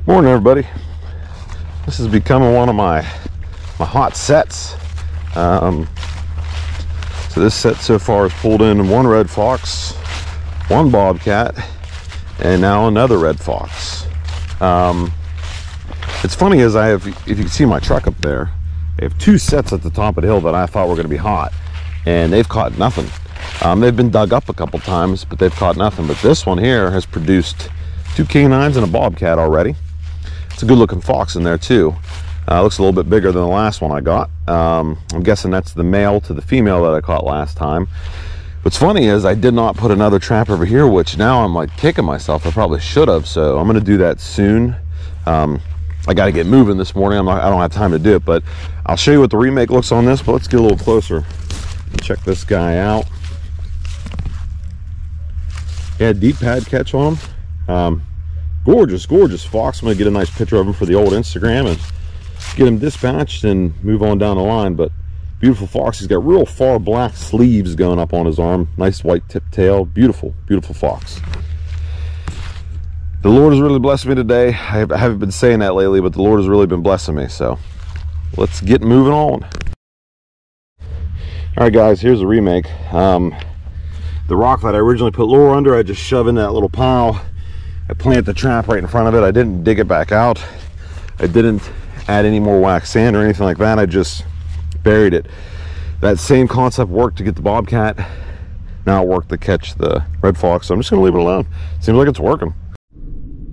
Morning, everybody. This is becoming one of my hot sets. So this set so far has pulled in one red fox, one bobcat, and now another red fox. It's funny as I have, if you can see my truck up there, I have two sets at the top of the hill that I thought were going to be hot, and they've caught nothing. They've been dug up a couple times, but they've caught nothing. But this one here has produced two canines and a bobcat already. It's a good looking fox in there too. Looks a little bit bigger than the last one I got. I'm guessing that's the male to the female that I caught last time. What's funny is I did not put another trap over here, which now I'm like kicking myself. I probably should have, so I'm going to do that soon. I got to get moving this morning. I don't have time to do it, but I'll show you what the remake looks on this. But let's get a little closer. Check this guy out. Yeah, deep pad catch on him. Gorgeous fox. I'm gonna get a nice picture of him for the old Instagram and get him dispatched and move on down the line. But beautiful fox. He's got real far black sleeves going up on his arm, nice white tip tail. Beautiful fox. The Lord has really blessed me today. I haven't been saying that lately, but the Lord has really been blessing me, so let's get moving on. All right, guys, here's the remake. The rock that I originally put lure under, I just shove in that little pile. I planted the trap right in front of it. I didn't dig it back out. I didn't add any more wax sand or anything like that. I just buried it. That same concept worked to get the bobcat. Now it worked to catch the red fox, so I'm just gonna leave it alone. Seems like it's working.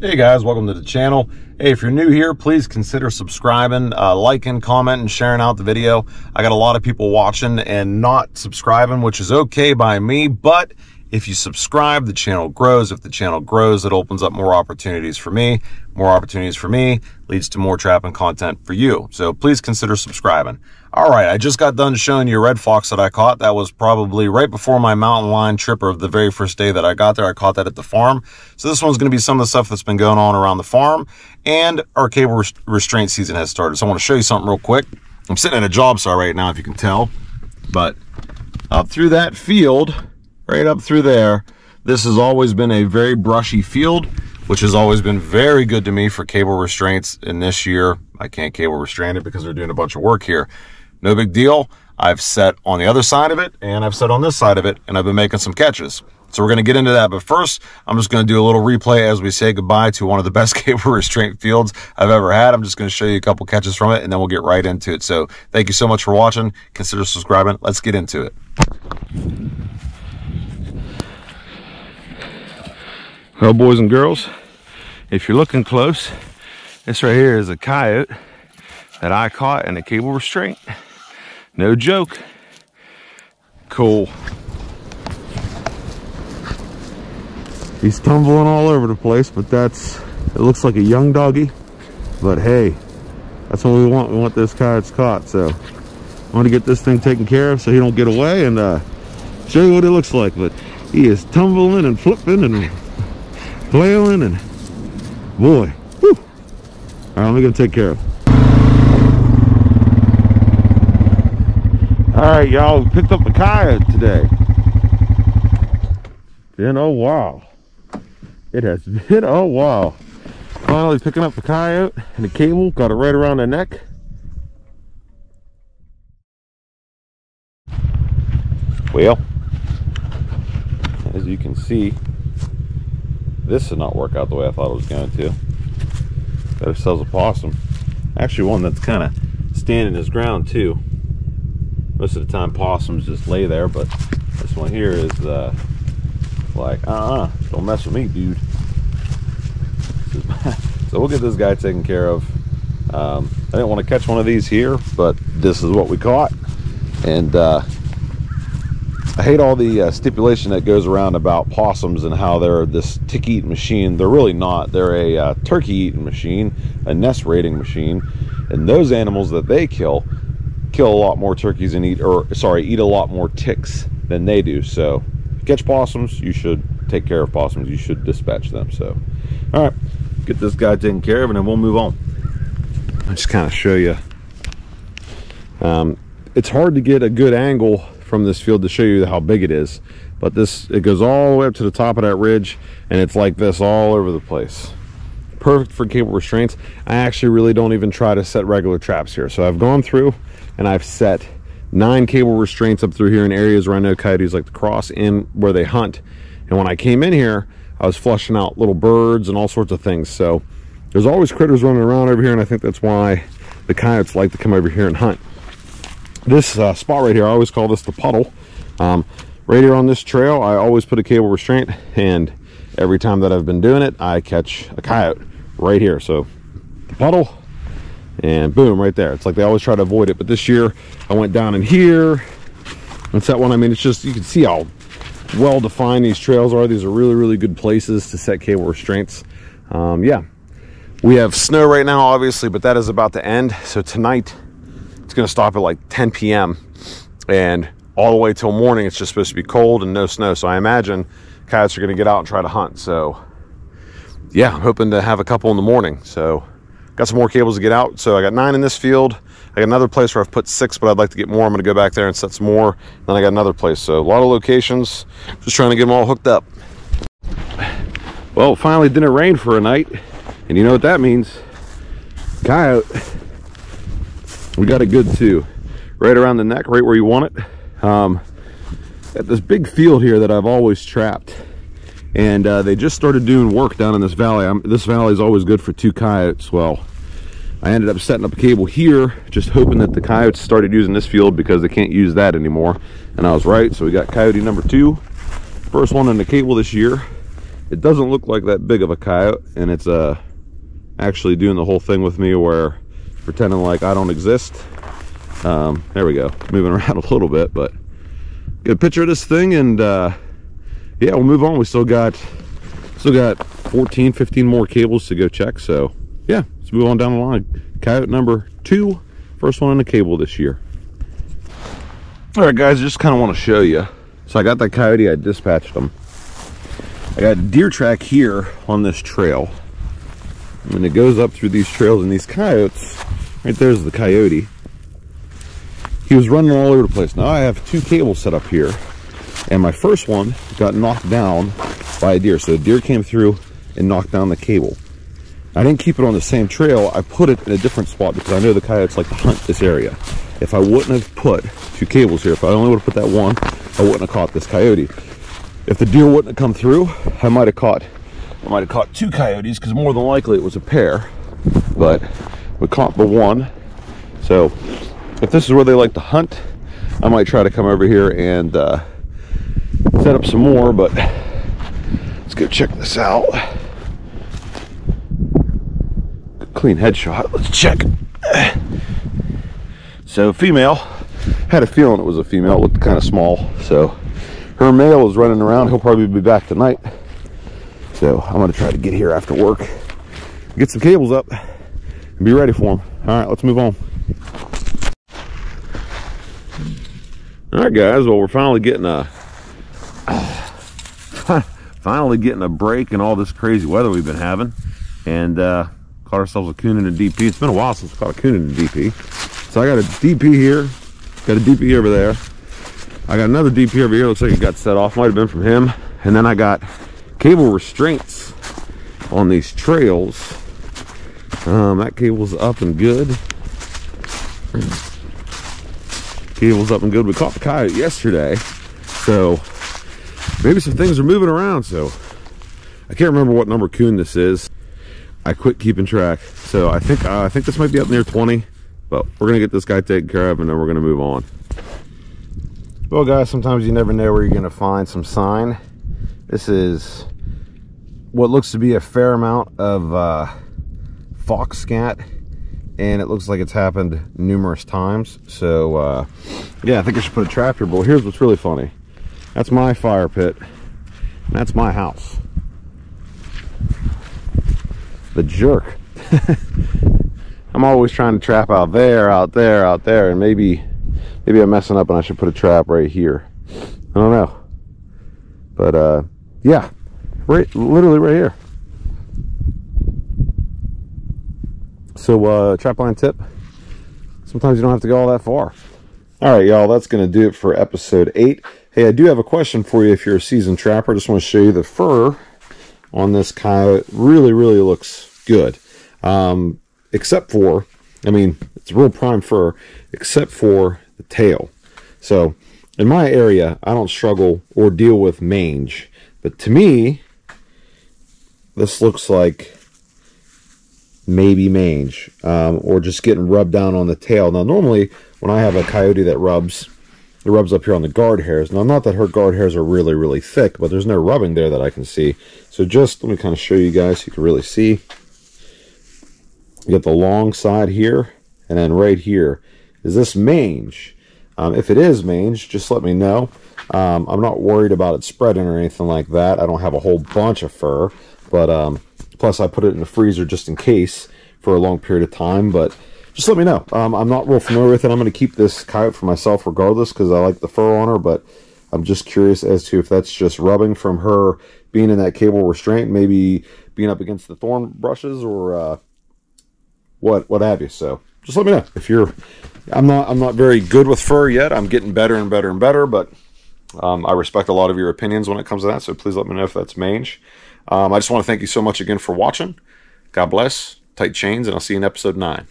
Hey guys, welcome to the channel. Hey, if you're new here, please consider subscribing, liking, commenting, and sharing out the video. I got a lot of people watching and not subscribing, which is okay by me, but if you subscribe, the channel grows. If the channel grows, it opens up more opportunities for me. More opportunities for me leads to more trapping content for you. So please consider subscribing. All right, I just got done showing you a red fox that I caught. That was probably right before my mountain lion tripper of the very first day that I got there. I caught that at the farm. So this one's going to be some of the stuff that's been going on around the farm. And our cable restraint season has started. So I want to show you something real quick. I'm sitting in a job site right now, if you can tell. But up through that field, right up through there, this has always been a very brushy field, which has always been very good to me for cable restraints. And this year, I can't cable restrain it because they're doing a bunch of work here. No big deal. I've set on the other side of it, and I've set on this side of it, and I've been making some catches. So we're going to get into that, but first, I'm just going to do a little replay as we say goodbye to one of the best cable restraint fields I've ever had. I'm just going to show you a couple catches from it, and then we'll get right into it. So thank you so much for watching. Consider subscribing. Let's get into it. Well, boys and girls, if you're looking close, this right here is a coyote that I caught in a cable restraint. No joke. Cool. He's tumbling all over the place, but it looks like a young doggy. But hey, that's what we want. We want those coyotes caught. So I want to get this thing taken care of so he don't get away and show you what it looks like. But he is tumbling and flipping and flailing and boy, whew. All right, let me go take care of him. All right, y'all, picked up a coyote today. Been a while. It has been a while. Finally picking up the coyote and the cable, got it right around the neck. Well, as you can see, this did not work out the way I thought it was going to. Got ourselves a possum. Actually one that's kind of standing his ground too. Most of the time possums just lay there, but this one here is like, don't mess with me, dude. So we'll get this guy taken care of. I didn't want to catch one of these here, but this is what we caught. And I hate all the stipulation that goes around about possums and how they're this tick-eating machine. They're really not. They're a turkey-eating machine, a nest raiding machine, and those animals that they kill a lot more turkeys and eat a lot more ticks than they do. So if you catch possums, you should take care of possums. You should dispatch them. So all right, get this guy taken care of and then we'll move on. I'll just kind of show you. It's hard to get a good angle from this field to show you how big it is, but it goes all the way up to the top of that ridge, and it's like this all over the place. perfect for cable restraints. I actually really don't even try to set regular traps here. So I've gone through and I've set 9 cable restraints up through here in areas where I know coyotes like to cross and where they hunt. And when I came in here, I was flushing out little birds and all sorts of things. So there's always critters running around over here, and I think that's why the coyotes like to come over here and hunt. This spot right here, I always call this the puddle. Right here on this trail, I always put a cable restraint, and every time that I've been doing it, I catch a coyote right here. So the puddle, and boom, right there. It's like they always try to avoid it, but this year I went down in here. That's that one. I mean, it's just, you can see how well defined these trails are. These are really, really good places to set cable restraints. Yeah, we have snow right now, obviously, but that is about to end. So tonight it's going to stop at like 10 p.m. and all the way till morning. It's just supposed to be cold and no snow. So I imagine coyotes are going to get out and try to hunt. So yeah, I'm hoping to have a couple in the morning. So got some more cables to get out. So I got 9 in this field. I got another place where I've put 6, but I'd like to get more. I'm going to go back there and set some more. Then I got another place. So a lot of locations, just trying to get them all hooked up. Well, it finally didn't rain for a night. And you know what that means? Coyote. We got a good 2. Right around the neck, right where you want it. At this big field here that I've always trapped. And they just started doing work down in this valley. This valley is always good for 2 coyotes. Well, I ended up setting up a cable here, just hoping that the coyotes started using this field because they can't use that anymore. And I was right, so we got coyote number 2. First one in the cable this year. It doesn't look like that big of a coyote, and it's actually doing the whole thing with me where pretending like I don't exist. There we go, moving around a little bit, but get a picture of this thing, and yeah, we'll move on. We still got 14, 15 more cables to go check, so yeah, let's move on down the line. Coyote number 2, first one in the cable this year. All right, guys, I just kind of want to show you. So I got that coyote, I dispatched them. I got a deer track here on this trail, and it goes up through these trails, and these coyotes, right there's the coyote. He was running all over the place. Now I have 2 cables set up here, and my first one got knocked down by a deer. So the deer came through and knocked down the cable. I didn't keep it on the same trail. I put it in a different spot because I know the coyotes like to hunt this area. If I wouldn't have put 2 cables here, if I only would have put that one, I wouldn't have caught this coyote. If the deer wouldn't have come through, I might have caught 2 coyotes, because more than likely it was a pair, but we caught the one. So if this is where they like to hunt, I might try to come over here and set up some more, but let's go check this out. Clean headshot. Let's check. So female, had a feeling it was a female. It looked kind of small. So her male is running around. He'll probably be back tonight. So I'm going to try to get here after work, get some cables up, and be ready for them. All right, let's move on. All right, guys. Well, we're finally getting a break in all this crazy weather we've been having, and caught ourselves a coon in a DP. It's been a while since we caught a coon in a DP. So I got a DP here, got a DP over there. I got another DP over here. Looks like it got set off. Might have been from him. And then I got cable restraints on these trails. That cable's up and good. Cable's up and good. We caught the coyote yesterday, so maybe some things are moving around. So I can't remember what number coon this is. I quit keeping track. So I think this might be up near 20, but we're gonna get this guy taken care of, and then we're gonna move on. Well, guys, sometimes you never know where you're gonna find some sign. This is what looks to be a fair amount of fox scat, and it looks like it's happened numerous times. So yeah, I think I should put a trap here. But here's what's really funny. That's my fire pit, and that's my house. The jerk. I'm always trying to trap out there, and maybe I'm messing up and I should put a trap right here. I don't know. But yeah, literally right here. So trap line tip, sometimes you don't have to go all that far. All right, y'all, that's gonna do it for episode 8. Hey, I do have a question for you if you're a seasoned trapper. I just want to show you the fur on this coyote. Really looks good. Except for, I mean, it's real prime fur, except for the tail. So in my area, I don't struggle or deal with mange. But to me, this looks like maybe mange, or just getting rubbed down on the tail. Now, normally when I have a coyote that rubs, it rubs up here on the guard hairs. Now, not that her guard hairs are really, really thick, but there's no rubbing there that I can see. So just let me kind of show you guys so you can really see. You get the long side here, and then right here. Is this mange? If it is mange, just let me know. I'm not worried about it spreading or anything like that. I don't have a whole bunch of fur, but plus I put it in the freezer just in case for a long period of time. But just let me know. I'm not real familiar with it. I'm going to keep this coyote for myself regardless because I like the fur on her, but I'm just curious as to if that's just rubbing from her being in that cable restraint, maybe being up against the thorn brushes, or what have you. So just let me know if you're. I'm not very good with fur yet. I'm getting better and better and better, but I respect a lot of your opinions when it comes to that. So please let me know if that's mange. I just want to thank you so much again for watching. God bless. Tight chains, and I'll see you in episode 9.